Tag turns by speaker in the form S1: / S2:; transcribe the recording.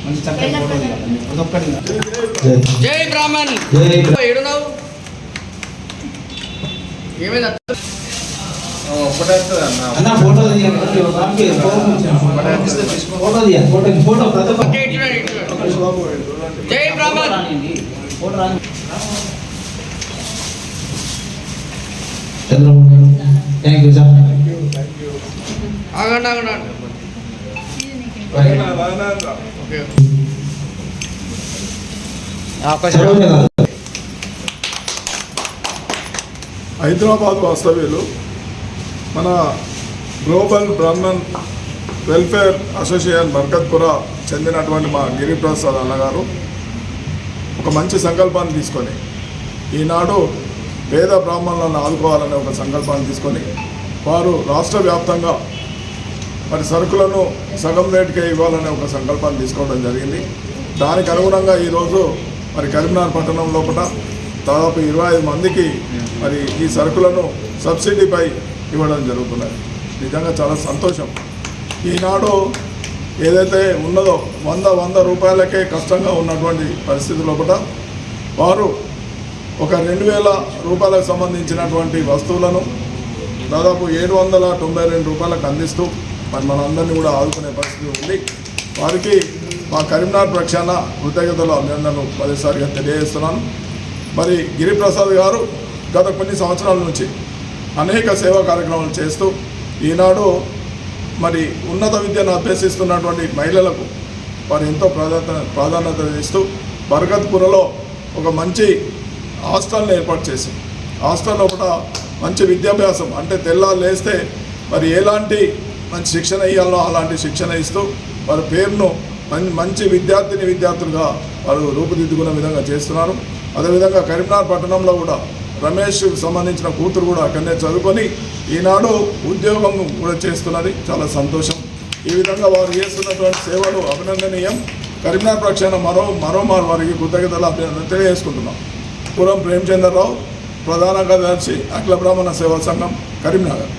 S1: మంచి చక్కటి ఫోటో తీయాలి అదొక్కటి.
S2: జై బ్రాహ్మణ్. ఏడున్నావు ఏమైంది
S1: అన్న ఫోటో తీయాలి ఫోటో తీయాలి ఫోటో ప్రతి ఒక్క
S2: జై బ్రాహ్మణ్.
S1: ఫోటో రాని థ్యాంక్ యూ సార్.
S2: ఆగండి ఆగండి ఓకే.
S3: హైదరాబాద్ వాస్తవ్యులు మన global Brahman welfare association Barkatpura చెందినటువంటి మా గిరిప్రసాద్ అన్నగారు ఒక మంచి సంకల్పాన్ని తీసుకొని ఈనాడు పేద బ్రాహ్మణులను ఆదుకోవాలనే ఒక సంకల్పాన్ని తీసుకొని వారు రాష్ట్ర వ్యాప్తంగా మరి సరుకులను సగం రేటుకే ఇవ్వాలనే ఒక సంకల్పాన్ని తీసుకోవడం జరిగింది. దానికి అనుగుణంగా ఈరోజు మరి కరీంనగర్ పట్టణం లోపల దాదాపు 25 మందికి మరి ఈ సరుకులను సబ్సిడీపై ఇవ్వడం జరుగుతున్నది. నిజంగా చాలా సంతోషం. ఈనాడు ఏదైతే ఉన్నదో 100 రూపాయలకే కష్టంగా ఉన్నటువంటి పరిస్థితి లోపల వారు ఒక 2000 రూపాయలకు సంబంధించినటువంటి వస్తువులను దాదాపు 792 రూపాయలకు అందిస్తూ మరి మనందరినీ కూడా ఆదుకునే పరిస్థితి ఉంది. వారికి మా కరీంనగర్ పక్షాన కృతజ్ఞతలు అభినందనలు పదేసారిగా తెలియజేస్తున్నాను. మరి గిరిప్రసాద్ గారు గత కొన్ని సంవత్సరాల నుంచి అనేక సేవా కార్యక్రమాలు చేస్తూ ఈనాడు మరి ఉన్నత విద్యను అభ్యసిస్తున్నటువంటి మహిళలకు వారు ఎంతో ప్రాధాన్యత ఇస్తూ బర్కత్పురలో ఒక మంచి హాస్టల్ని ఏర్పాటు చేసి హాస్టల్ లోపల మంచి విద్యాభ్యాసం అంటే తెల్లారు లేస్తే మరి ఎలాంటి మంచి శిక్షణ ఇవ్వాలో అలాంటి శిక్షణ ఇస్తూ వారి పేరును మంచి విద్యార్థులుగా వారు రూపుదిద్దుకునే విధంగా చేస్తున్నారు. అదేవిధంగా కరీంనగర్ పట్టణంలో కూడా రమేష్కి సంబంధించిన కూతురు కూడా అక్కడనే చదువుకొని ఈనాడు ఉద్యోగం కూడా చేస్తున్నది. చాలా సంతోషం. ఈ విధంగా వారు చేస్తున్నటువంటి సేవలు అభినందనీయం. కరీంనగర్ పక్షాన మరోమారు వారికి కృతజ్ఞతలు తెలియజేసుకుంటున్నాం. పురం ప్రేమచంద్రరావు, ప్రధాన కార్యదర్శి అఖిల బ్రాహ్మణ సేవా సంఘం, కరీంనగర్.